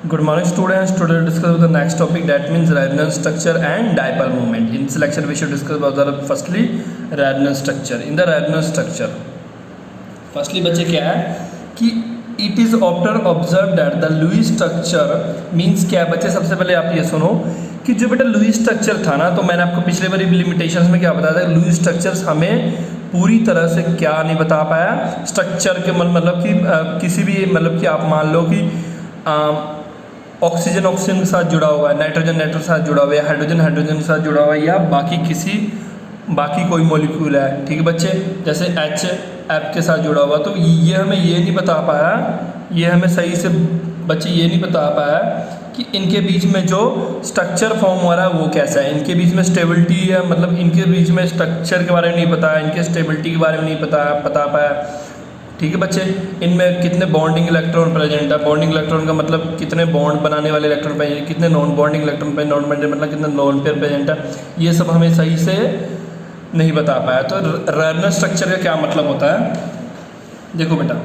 Good morning students. Today we discuss the next topic, that means resonance structure and dipole moment. In this lecture we should discuss about the firstly resonance structure. In the resonance structure, firstly बच्चे क्या है कि it is often observed that the Lewis structure means क्या है बच्चे, सबसे पहले आप ये सुनो कि जो बेटा लुईस स्ट्रक्चर था ना, तो मैंने आपको पिछले बार लिमिटेशंस में क्या बताया था, लुईस स्ट्रक्चर्स हमें पूरी तरह से क्या नहीं बता पाया, स्ट्रक्चर के मतलब कि किसी भी मतलब कि आप मान लो कि ऑक्सीजन ऑक्सीजन के साथ जुड़ा हुआ है, नाइट्रोजन नाइट्रोजन के साथ जुड़ा हुआ है, हाइड्रोजन हाइड्रोजन के साथ जुड़ा हुआ है, या बाकी कोई मॉलिक्यूल है, ठीक है बच्चे, जैसे एफ के साथ जुड़ा हुआ। तो ये हमें ये नहीं बता पाया, ये हमें सही से बच्चे ये नहीं बता पाया कि इनके बीच में जो स्ट्रक्चर फॉर्म हो रहा है वो कैसा है, इनके बीच में स्टेबिलिटी है, मतलब इनके बीच में स्ट्रक्चर के बारे में नहीं पता, इनके स्टेबिलिटी के बारे में नहीं बता पाया, ठीक है बच्चे। इनमें कितने बॉन्डिंग इलेक्ट्रॉन प्रेजेंट है, बॉन्डिंग इलेक्ट्रॉन का मतलब कितने बॉन्ड बनाने वाले इलेक्ट्रॉन प्रेजेंट, कितने non bonding electron present, non bonding मतलब कितने लोन पेयर प्रेजेंट है, ये सब हमें सही से नहीं बता पाया। तो रेजोनेंस स्ट्रक्चर का क्या मतलब होता है, देखो बेटा,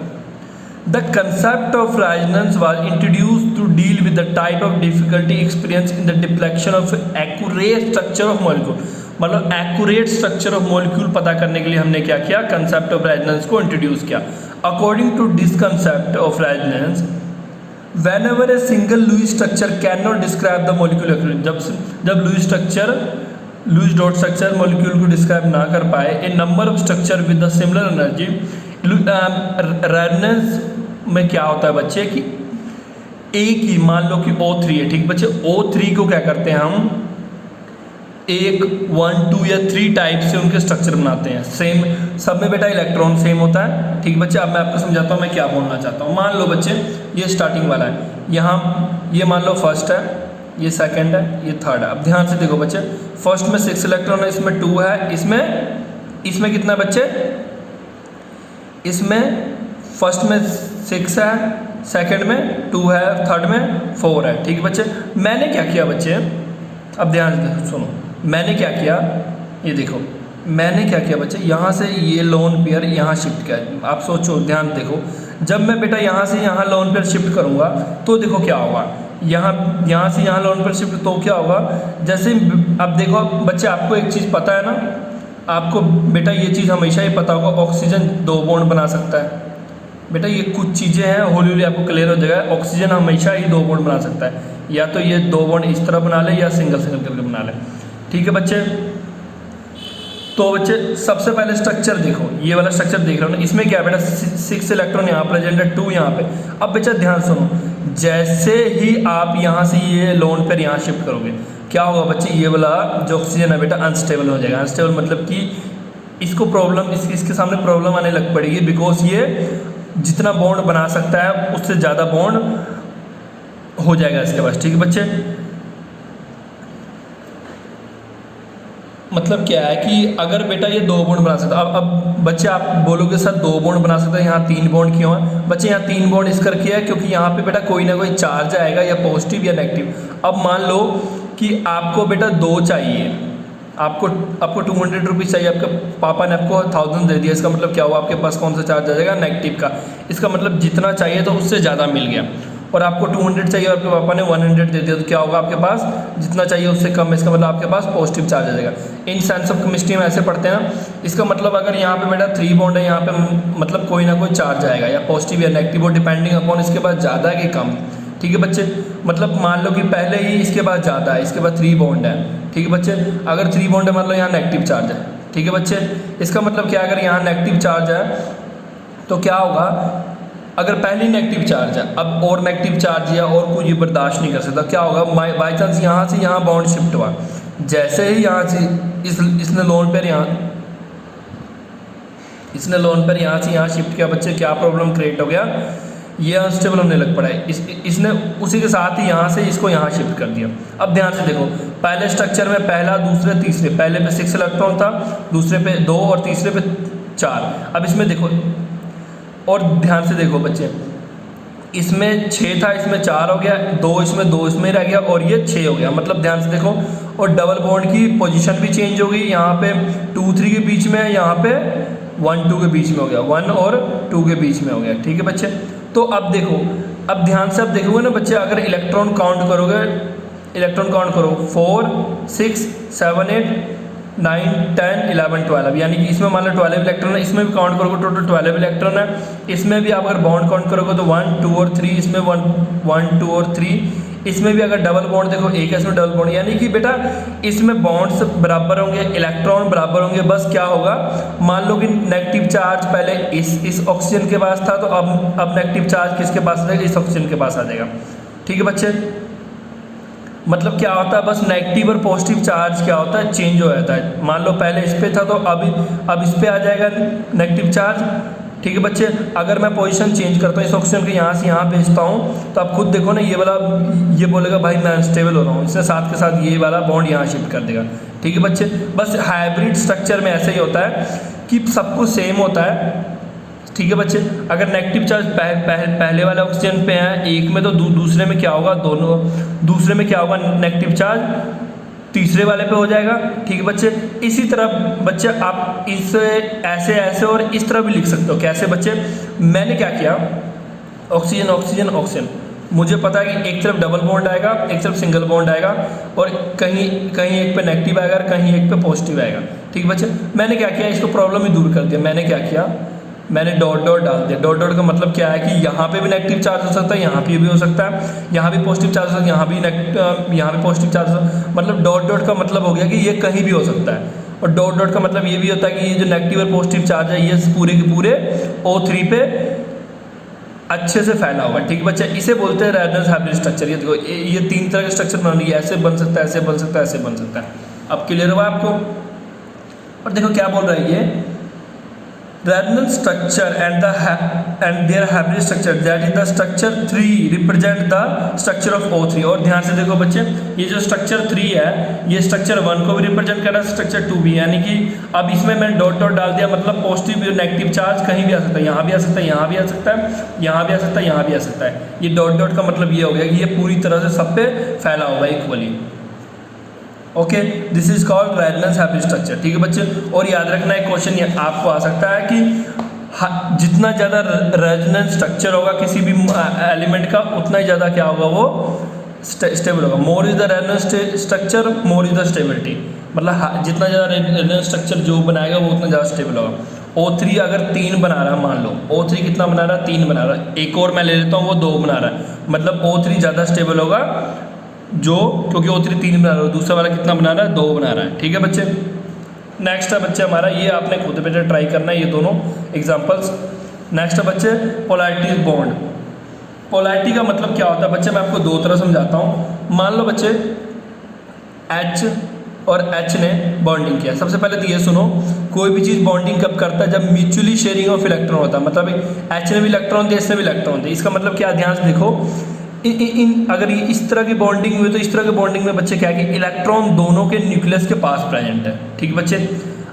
The concept of resonance was introduced to deal with the type of difficulty experienced in the deflection of accurate structure of molecule। मतलब accurate structure of molecule पता करने के लिए हमने क्या किया, concept of resonance को introduce किया। According to this concept of resonance, whenever a single Lewis structure cannot describe the molecule accurately, जब Lewis dot structure molecule को describe ना कर पाए, a number of structure with the similar energy, resonance में क्या होता है बच्चे कि एक ही मान लो कि O3 है, ठीक बच्चे, O3 को क्या करते हैं हम, एक 1 2 या 3 टाइप से उनके स्ट्रक्चर बनाते हैं, सेम सब में बेटा इलेक्ट्रॉन सेम होता है, ठीक बच्चे। अब मैं आपको समझाता हूँ मैं क्या बोलना चाहता हूँ। मान लो बच्चे ये स्टार्टिंग वाला है, यहाँ ये मान लो फर्स्ट है, ये सेकंड है, ये थर्ड है। अब ध्यान से देखो बच्चे, फर्स्ट में 6 इलेक्ट्रॉन है, इसमें 2 है, इसमें कितना बच्चे, इसमें फर्स्ट में 6 है, सेकंड में 2 है, थर्ड में 4 है, ठीक है बच्चे। मैंने क्या किया बच्चे, अब ध्यान से सुनो, मैंने क्या किया, ये देखो मैंने क्या किया बच्चे, यहाँ से ये लोन पेयर यहाँ शिफ्ट किया। आप सोचो, ध्यान देखो, जब मैं बेटा यहाँ से यहाँ लोन पेयर शिफ्ट करूँगा तो देखो क्या होगा, यहाँ से यहाँ लोन पेयर शिफ्ट तो क्या होगा, जैसे अब देखो बच्चे, आपको एक चीज़ पता है ना, आपको बेटा ये चीज़ हमेशा ही पता होगा, ऑक्सीजन 2 बॉन्ड बना सकता है बेटा, ये कुछ चीज़ें हैं हौली हौली आपको क्लियर हो जाएगा। ऑक्सीजन हमेशा ही 2 बॉन्ड बना सकता है, या तो ये 2 बॉन्ड इस तरह बना ले या सिंगल करके बना ले, ठीक है बच्चे। तो बच्चे सबसे पहले स्ट्रक्चर देखो, ये वाला स्ट्रक्चर देख रहे हो ना, इसमें क्या है बेटा, 6 इलेक्ट्रॉन यहाँ प्रेजेंट है, 2 यहाँ पे। अब बच्चा ध्यान सुनो, जैसे ही आप यहाँ से ये लोन पर यहाँ शिफ्ट करोगे, क्या होगा बच्चे, ये वाला जो ऑक्सीजन है बेटा अनस्टेबल हो जाएगा। अनस्टेबल मतलब कि इसको प्रॉब्लम, इसके सामने प्रॉब्लम आने लग पड़ेगी, बिकॉज ये जितना बॉन्ड बना सकता है उससे ज़्यादा बॉन्ड हो जाएगा इसके पास, ठीक है बच्चे। मतलब क्या है कि अगर बेटा ये 2 बॉन्ड बना सकता है, अब बच्चे आप बोलोगे सर 2 बॉन्ड बना सकता है, यहाँ 3 बॉन्ड क्यों है बच्चे, यहाँ 3 बॉन्ड इस करके है क्योंकि यहाँ पे बेटा कोई ना कोई चार्ज आएगा, या पॉजिटिव या नेगेटिव। अब मान लो कि आपको बेटा 2 चाहिए, आपको 200 रुपीज़ चाहिए, आपके पापा ने आपको 1000 दे दिया, इसका मतलब क्या हुआ, आपके पास कौन सा चार्ज आ जाएगा, नेगेटिव का। इसका मतलब जितना चाहिए तो उससे ज़्यादा मिल गया। और आपको 200 चाहिए और आपके पापा ने 100 दे दिया, तो क्या होगा, आपके पास जितना चाहिए उससे कम, इसका मतलब आपके पास पॉजिटिव चार्ज आ जाएगा। इन साइंस ऑफ केमिस्ट्री में ऐसे पढ़ते हैं ना। इसका मतलब अगर यहाँ पे बेटा 3 बॉन्ड है, यहाँ पे मतलब कोई ना कोई चार्ज आएगा, या पॉजिटिव या नेगेटिव, और डिपेंडिंग अपॉन इसके पास ज़्यादा है कि कम, ठीक है बच्चे। मतलब मान लो कि पहले ही इसके पास ज़्यादा है, इसके पास 3 बॉन्ड है, ठीक है बच्चे। अगर 3 बॉन्ड है मतलब यहाँ नेगेटिव चार्ज है, ठीक है बच्चे। इसका मतलब क्या, अगर यहाँ नेगेटिव चार्ज है तो क्या होगा, अगर पहले नेगेटिव चार्ज है, अब और नेगेटिव चार्ज या और कुछ बर्दाश्त नहीं कर सकता, क्या होगा, बाई चांस यहाँ से यहाँ बॉन्ड शिफ्ट हुआ, जैसे ही यहाँ से इसने लोन पर यहाँ से यहाँ शिफ्ट किया बच्चे, क्या प्रॉब्लम क्रिएट हो गया, ये अनस्टेबल होने लग पड़ा है। इसने उसी के साथ ही यहाँ से इसको यहाँ शिफ्ट कर दिया। अब ध्यान से देखो, पहले स्ट्रक्चर में पहला, दूसरे, तीसरे, पहले पे 6 इलेक्ट्रॉन था, दूसरे पे 2 और तीसरे पे 4। अब इसमें देखो, और ध्यान से देखो बच्चे, इसमें 6 था, इसमें 4 हो गया, 2 इसमें रह गया, और ये 6 हो गया। मतलब ध्यान से देखो, और डबल बॉन्ड की पोजीशन भी चेंज हो गई, यहाँ पे 2 3 के बीच में, यहाँ पे 1 2 के बीच में हो गया, 1 और 2 के बीच में हो गया, ठीक है बच्चे। तो अब देखो, अब ध्यान से आप देखोगे ना बच्चे, अगर इलेक्ट्रॉन काउंट करोगे, इलेक्ट्रॉन काउंट करो 4 6 7 8 9 10 11 12, यानी कि इसमें मान लो 12 इलेक्ट्रॉन है, इसमें भी काउंट करोगे टोटल 12 इलेक्ट्रॉन है। इसमें भी आप अगर बॉन्ड काउंट करोगे तो 1 2 और 3, इसमें 1 2 और 3, इसमें भी अगर डबल बॉन्ड देखो एक है इसमें डबल बॉन्ड, यानी कि बेटा इसमें बॉन्ड्स बराबर होंगे, इलेक्ट्रॉन बराबर होंगे। बस क्या होगा, मान लो कि नेगेटिव चार्ज पहले इस ऑक्सीजन के पास था, तो अब नेगेटिव चार्ज किसके पास आ जाएगा, इस ऑक्सीजन के पास आ जाएगा। ठीक है बच्चे, मतलब क्या होता है, बस नेगेटिव और पॉजिटिव चार्ज क्या होता है, चेंज हो जाता है। मान लो पहले इस पे था तो अब इस पे आ जाएगा नेगेटिव चार्ज। ठीक है बच्चे, अगर मैं पोजीशन चेंज करता हूँ, इस ऑक्सीजन के यहाँ से यहाँ भेजता हूँ, तो आप खुद देखो ना, ये वाला ये बोलेगा भाई मैं अनस्टेबल हो रहा हूँ, इससे साथ के साथ ये वाला बॉन्ड यहाँ शिफ्ट कर देगा। ठीक है बच्चे, बस हाइब्रिड स्ट्रक्चर में ऐसे ही होता है कि सब कुछ सेम होता है। ठीक है बच्चे, अगर नेगेटिव चार्ज पहले वाले ऑक्सीजन पे है एक में, तो दूसरे में क्या होगा, दूसरे में क्या होगा, नेगेटिव चार्ज तीसरे वाले पे हो जाएगा। ठीक है बच्चे, इसी तरह बच्चे आप इस ऐसे और इस तरह भी लिख सकते हो। कैसे बच्चे, मैंने क्या किया, ऑक्सीजन ऑक्सीजन ऑक्सीजन, मुझे पता है कि एक तरफ डबल बॉन्ड आएगा, एक तरफ सिंगल बॉन्ड आएगा, और कहीं एक पे नेगेटिव आएगा, कहीं एक पे पॉजिटिव आएगा। ठीक है बच्चे, मैंने क्या किया, इसको प्रॉब्लम ही दूर कर दिया। मैंने क्या किया, मैंने डॉट डॉट डाल दिया। डॉट डॉट का मतलब क्या है कि यहाँ पे भी नेगेटिव चार्ज हो सकता है, यहाँ पे भी हो सकता है, यहाँ भी पॉजिटिव चार्ज हो सकता है, यहाँ भी पॉजिटिव चार्ज हो, मतलब डॉट डॉट का मतलब हो गया कि ये कहीं भी हो सकता है। और डॉट डॉट का मतलब ये भी होता है कि ये जो नेगेटिव और पॉजिटिव चार्ज है, ये पूरे के पूरे O3 पे अच्छे से फैला हुआ है। ठीक है बच्चा, इसे बोलते हैं रेजोनेंस हाइब्रिड स्ट्रक्चर। ये देखो, ये 3 तरह के स्ट्रक्चर बना लिए, ऐसे बन सकता है, ऐसे बन सकता है, ऐसे बन सकता है। अब क्लियर हुआ आपको। और देखो क्या बोल रहा है ये, resonance structure and their hybrid structure, that is the structure 3 represent the structure of O3। और ध्यान से देखो बच्चे, ये जो स्ट्रक्चर 3 है, ये स्ट्रक्चर 1 को भी रिप्रेजेंट कर रहा है, स्ट्रक्चर 2 भी, यानी कि अब इसमें मैंने डॉट डॉट डाल दिया, मतलब पॉजिटिव और नेगेटिव चार्ज कहीं भी आ सकता है, यहाँ भी आ सकता है, यहाँ भी आ सकता है, यहाँ भी आ सकता है, यहाँ भी आ सकता है। ये डॉट डॉट का मतलब ये हो गया कि ये पूरी तरह से सब पे फैला हुआ है equally. Okay, this is called resonance hybrid structure. ठीक है बच्चे, और याद रखना एक क्वेश्चन ये आपको आ सकता है कि जितना ज़्यादा रेजोनेंस स्ट्रक्चर होगा किसी भी एलिमेंट का, उतना ही ज़्यादा क्या होगा, वो स्टेबल होगा। More is the resonance structure more is the stability, मतलब जितना ज़्यादा रेजोनेंस स्ट्रक्चर जो बनाएगा वो उतना ज़्यादा स्टेबल होगा। O3 अगर 3 बना रहा है, मान लो O3 कितना बना रहा है, 3 बना रहा है, एक और मैं ले लेता हूँ वो 2 बना रहा है, मतलब O3 ज़्यादा स्टेबल होगा जो, क्योंकि O3 3 बना रहा है, दूसरा वाला कितना बना रहा है, 2 बना रहा है। ठीक है बच्चे, नेक्स्ट है बच्चे हमारा, ये आपने खुद पे ट्राई करना है, ये दोनों एग्जांपल्स। नेक्स्ट है बच्चे पोलैरिटी बॉन्ड। पोलैरिटी का मतलब क्या होता है बच्चे, मैं आपको 2 तरह समझाता हूँ। मान लो बच्चे H और H ने बॉन्डिंग किया। सबसे पहले तो ये सुनो, कोई भी चीज़ बॉन्डिंग कब करता है, जब म्यूचुअली शेयरिंग ऑफ इलेक्ट्रॉन होता है। मतलब H ने भी इलेक्ट्रॉन दिया, इसने भी इलेक्ट्रॉन दिया। इसका मतलब क्या, ध्यान से देखो, अगर ये इस तरह की बॉन्डिंग हुई, तो इस तरह की बॉन्डिंग में बच्चे क्या है कि इलेक्ट्रॉन दोनों के न्यूक्लियस के पास प्रेजेंट है। ठीक है बच्चे,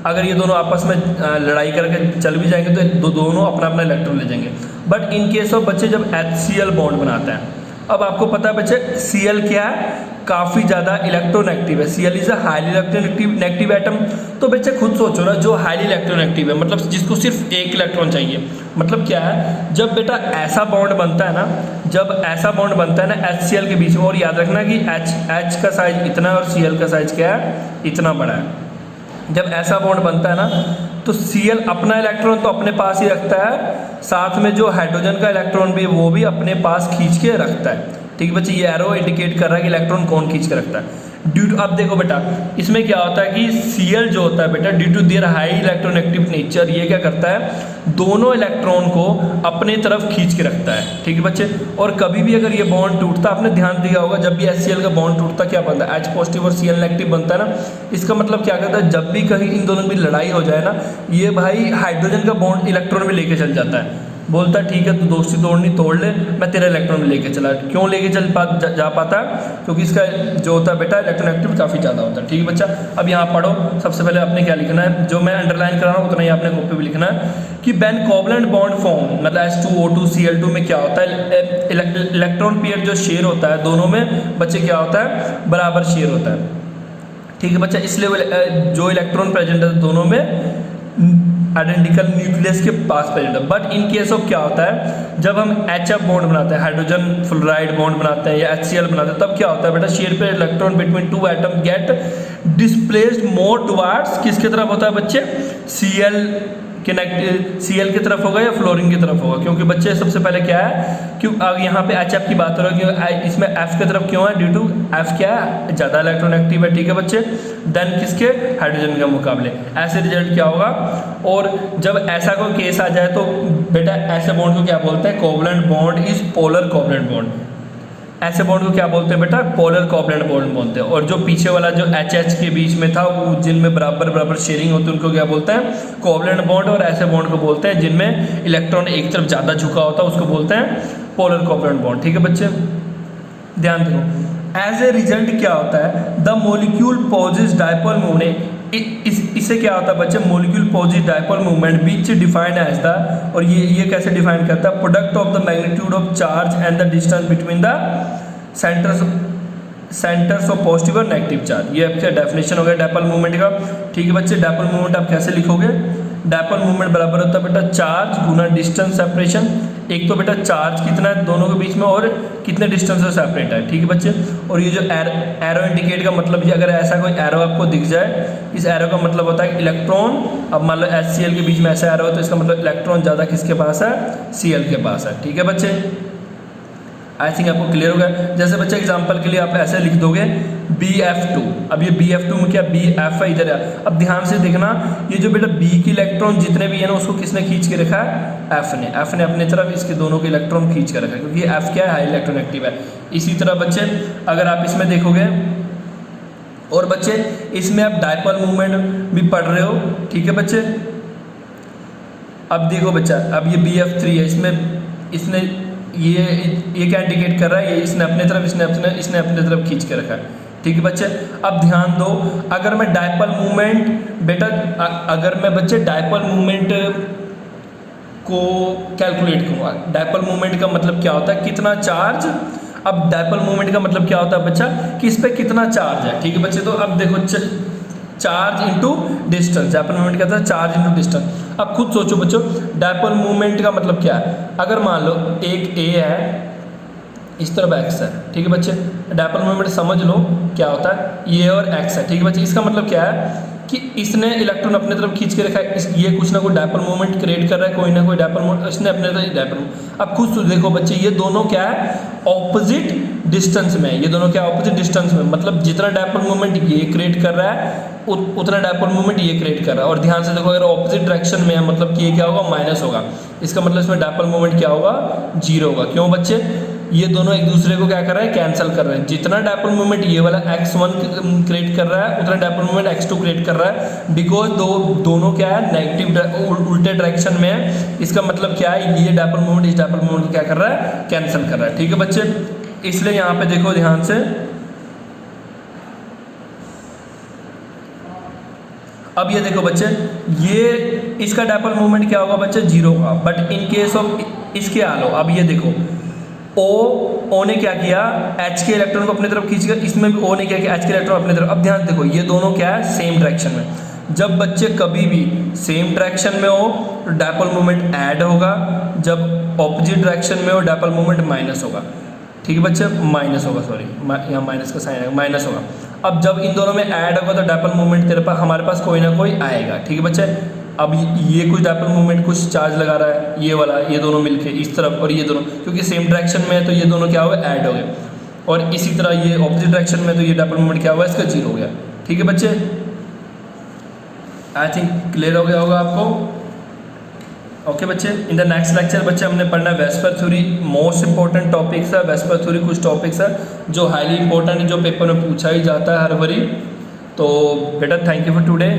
अगर ये दोनों आपस में लड़ाई करके चल भी जाएंगे तो दोनों अपना अपना इलेक्ट्रॉन ले जाएंगे। बट इन केस ऑफ बच्चे जब HCl बॉन्ड बनाता है, अब आपको पता है बच्चे Cl क्या है, काफ़ी ज़्यादा इलेक्ट्रोनेगेटिव है। Cl is a highly electronegative atom. तो बच्चे खुद सोचो ना, जो हाईली इलेक्ट्रोनेगेटिव है, मतलब जिसको सिर्फ एक इलेक्ट्रॉन चाहिए, मतलब क्या है, जब बेटा ऐसा बॉन्ड बनता है ना, जब ऐसा बॉन्ड बनता है ना HCl के बीच में, और याद रखना कि H का साइज इतना है और Cl का साइज क्या है, इतना बड़ा है। जब ऐसा बॉन्ड बनता है ना, तो Cl अपना इलेक्ट्रॉन तो अपने पास ही रखता है, साथ में जो हाइड्रोजन का इलेक्ट्रॉन भी है वो भी अपने पास खींच के रखता है। ठीक है बच्चे, ये एरो इंडिकेट कर रहा है कि इलेक्ट्रॉन कौन खींच के रखता है। अब देखो बेटा, इसमें क्या होता है कि Cl जो होता है बेटा, due to their high electronegative nature, ये क्या करता है, दोनों इलेक्ट्रॉन को अपने तरफ खींच के रखता है। ठीक है बच्चे, और कभी भी अगर ये बॉन्ड टूटता, आपने ध्यान दिया होगा, जब भी HCl का बॉन्ड टूटता क्या बनता है, H पॉजिटिव और Cl नेगेटिव बनता है ना। इसका मतलब क्या करता है, जब भी कहीं इन दोनों की लड़ाई हो जाए ना, ये भाई हाइड्रोजन का बॉन्ड इलेक्ट्रॉन भी लेके चल जाता है, बोलता है ठीक है तो दोस्ती तोड़नी तोड़ ले, मैं तेरा इलेक्ट्रॉन लेके चला। क्यों लेके जा पाता है, क्योंकि इसका जो होता है बेटा इलेक्ट्रोनेगेटिव काफ़ी ज़्यादा होता है। ठीक है बच्चा, अब यहाँ पढ़ो, सबसे पहले आपने क्या लिखना है, जो मैं अंडरलाइन कर रहा हूँ उतना ही आपने कॉपी भी लिखना है कि व्हेन कोवलेंट बॉन्ड फॉर्म, मतलब H2O2 Cl2 में क्या होता है, इलेक्ट्रॉन पेयर जो शेयर होता है दोनों में बच्चे क्या होता है, बराबर शेयर होता है। ठीक है बच्चा, इसलिए जो इलेक्ट्रॉन प्रेजेंट है दोनों में आइडेंटिकल न्यूक्लियस के पास प्रेजेंट है। बट इन केस ऑफ क्या होता है, जब हम HF बॉन्ड बनाते हैं, हाइड्रोजन फ्लोराइड बॉन्ड बनाते हैं या HCl बनाते हैं, तब क्या होता है बेटा, शेयर पे electron between two atom get displaced more towards किसके तरफ होता है बच्चे, Cl की तरफ होगा या फ्लोरीन की तरफ होगा, क्योंकि बच्चे सबसे पहले क्या है, क्यों यहाँ पे HF की बात हो रही है, क्योंकि इसमें F की तरफ क्यों है, ड्यू टू F क्या है, ज़्यादा इलेक्ट्रॉन एक्टिव है, ठीक है बच्चे, देन किसके, हाइड्रोजन के मुकाबले। ऐसे रिजल्ट क्या होगा, और जब ऐसा कोई केस आ जाए तो बेटा ऐसे बॉन्ड को क्या बोलते हैं, covalent bond is polar covalent bond. ऐसे बॉन्ड को क्या बोलते हैं बेटा, पोलर कोवलेंट बॉन्ड बोलते हैं। और जो पीछे वाला जो HH के बीच में था, वो जिनमें बराबर बराबर शेयरिंग होती है, उनको क्या बोलते हैं, कोवलेंट बॉन्ड। और ऐसे बॉन्ड को बोलते हैं जिनमें इलेक्ट्रॉन एक तरफ ज़्यादा झुका होता है, उसको बोलते हैं पोलर कोवलेंट बॉन्ड, ठीक है बच्चे, ध्यान दो। एज ए रिजल्ट क्या होता है, the molecule possesses dipole movement, इससे क्या होता है बच्चे, molecule possesses dipole movement be defined as the, और ये कैसे डिफाइन करता है, product of the magnitude of charge and the distance between the centres of positive और नेगेटिव चार्ज। ये आपका डेफिनेशन हो गया डायपोल मूवमेंट का, ठीक है बच्चे। डायपोल मूवमेंट आप कैसे लिखोगे, डायपोल मूवमेंट बराबर होता है बेटा चार्ज गुना डिस्टेंस सेपरेशन। एक तो बेटा चार्ज कितना है दोनों के बीच में और कितने डिस्टेंस से सेपरेट है, ठीक है बच्चे। और ये जो एरो इंडिकेट का मतलब, ये अगर ऐसा कोई एरो आपको दिख जाए, इस एरो का मतलब होता है इलेक्ट्रॉन, अब मान लो HCl के बीच में ऐसा एरो है तो इसका मतलब इलेक्ट्रॉन ज़्यादा किसके पास है, Cl के पास है, ठीक है बच्चे। आई थिंक आपको क्लियर होगा। जैसे बच्चे एग्जांपल के लिए आप ऐसे लिख दोगे Bf2, अब ये Bf2 में क्या Bf है इधर है। अब ध्यान से देखना, ये जो बेटा B के इलेक्ट्रॉन जितने भी है ना, उसको किसने खींच के रखा है, F ने अपने तरफ इसके दोनों के इलेक्ट्रॉन खींच के रखा है, क्योंकि F क्या है, हाई इलेक्ट्रॉन एक्टिव है। इसी तरह बच्चे अगर आप इसमें देखोगे, और बच्चे इसमें आप डायपोल मूवमेंट भी पढ़ रहे हो, ठीक है बच्चे। अब देखो बच्चा, अब ये Bf3 है, इसने ये क्या इंडिकेट कर रहा है, ये इसने अपने तरफ, इसने अपने तरफ खींच के रखा है, ठीक है बच्चे। अब ध्यान दो, अगर मैं डायपोल मूवमेंट बेटा, अगर मैं बच्चे डायपोल मूवमेंट को कैलकुलेट करूँगा, डायपोल मूवमेंट का मतलब क्या होता है, कितना चार्ज। अब डायपोल मूवमेंट का मतलब क्या होता है बच्चा, कि इस पर कितना चार्ज है, ठीक है बच्चे। तो अब देखो charge into distance, dipole movement क्या था, चार्ज इंटू डिस्टेंस। अब खुद सोचो बच्चों, डायपोल मूवमेंट का मतलब क्या है। अगर मान लो एक A है, इस तरफ X है, ठीक है बच्चे। डायपोल मूवमेंट समझ लो क्या होता है, ये और X है, ठीक है बच्चे। इसका मतलब क्या है कि इसने इलेक्ट्रॉन अपने तरफ खींच के रखा है, ये कुछ ना कोई डायपोल मूवमेंट क्रिएट कर रहा है, कोई ना कोई डायपोल मूवमेंट इसने अपने तरफ डायपोल। अब खुद देखो बच्चे, ये दोनं क्या है, ऑपोजिट डिस्टेंस में, ये दोनों क्या ऑपोजिट डिस्टेंस में, मतलब जितना डायपोल मूवमेंट ये क्रिएट कर रहा है उतना डायपोल मूवमेंट ये क्रिएट कर रहा है। और ध्यान से देखो, अगर ऑपोजिट डायरेक्शन में है, मतलब कि ये क्या होगा, माइनस होगा। इसका मतलब इसमें डायपोल मूवमेंट क्या होगा, 0 होगा। क्यों बच्चे, ये दोनों एक दूसरे को क्या कर रहे हैं, कैंसिल कर रहे हैं। जितना डायपोल मूवमेंट ये वाला x1 क्रिएट कर रहा है, उतना डायपोल मूवमेंट x2 क्रिएट कर रहा है, बिकॉज दोनों क्या है, नेगेटिव उल्टे डायरेक्शन में है। इसका मतलब क्या है, ये डायपोल मूवमेंट इस डायपोल मूवमेंट को क्या कर रहा है, कैंसिल कर रहा है, ठीक है बच्चे। इसलिए यहाँ पे देखो ध्यान से, अब ये देखो बच्चे, ये इसका डायपोल मूवमेंट क्या होगा बच्चे, 0 होगा। बट इन केस ऑफ इसके आलो, अब ये देखो O ने क्या किया, H के इलेक्ट्रॉन को अपनी तरफ खींच कर, इसमें भी O ने क्या किया, H के इलेक्ट्रॉन अपनी तरफ। अब ध्यान देखो, ये दोनों क्या है, सेम डायरेक्शन में। जब बच्चे कभी भी सेम डायरेक्शन में हो तो डायपोल मूवमेंट ऐड होगा, जब ऑपोजिट डायरेक्शन में हो डायपोल मूवमेंट माइनस होगा, ठीक है बच्चे, माइनस होगा, सॉरी यहाँ माइनस का साइन है, माइनस होगा। अब जब इन दोनों में ऐड होगा तो डायपोल मूवमेंट तेरे पास, हमारे पास कोई ना कोई आएगा, ठीक है बच्चे। अब ये कुछ डायपोल मूवमेंट कुछ चार्ज लगा रहा है, ये वाला, ये दोनों मिलके इस तरफ, और ये दोनों क्योंकि सेम डायरेक्शन में है तो ये दोनों क्या हुआ, ऐड हो गए। और इसी तरह ये ऑपोजिट डायरेक्शन में तो ये डायपोल मूवमेंट क्या हुआ, इसका 0 हो गया, ठीक है बच्चे। आई थिंक क्लियर हो गया होगा आपको। ओके बच्चे, इन द नेक्स्ट लेक्चर बच्चे हमने पढ़ना है VSEPR theory. Most important topics है वेस्पर थ्योरी, कुछ टॉपिक्स है जो हाईली इंपॉर्टेंट है, जो पेपर में पूछा ही जाता है हर बारी। तो बेटा थैंक यू फॉर टुडे।